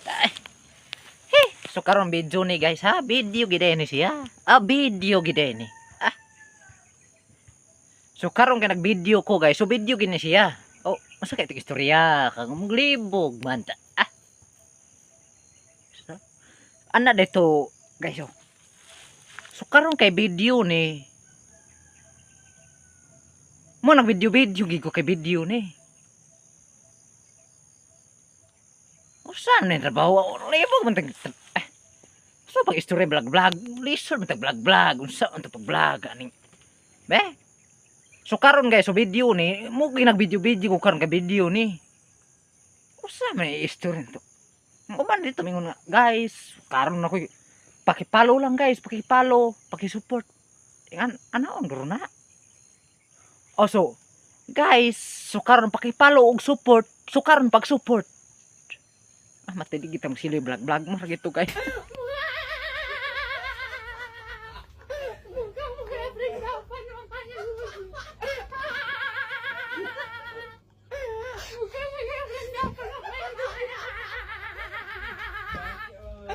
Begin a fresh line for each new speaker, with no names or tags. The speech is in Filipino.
Ay, so karon video ni guys ha, video gid ni siya. Video gid ni. So karon kay nag-video ko guys, so video gid ni siya. Oh, masa kay istorya kang maglibog man ta. So, ana dito guys oh. So karon kay video ni. Mo nag video gid ko kay video ni. Usan ni trabaho libog man tag. So pag istorya vlog, listen man tag vlog, unsa man tag vlog ani. Be? So karon guys, so video ni, mo ginag-video ko karon ka video ni. Usa man istorya to. Uban dito mingon nga, guys, karon na ko paki-follow lang guys, paki-follow, paki-support. Ingan ana on guro na. Oh so, guys, so karon paki-follow ug support, so karon pag-support. Matindi kita mo sila vlog mo ra gito guys.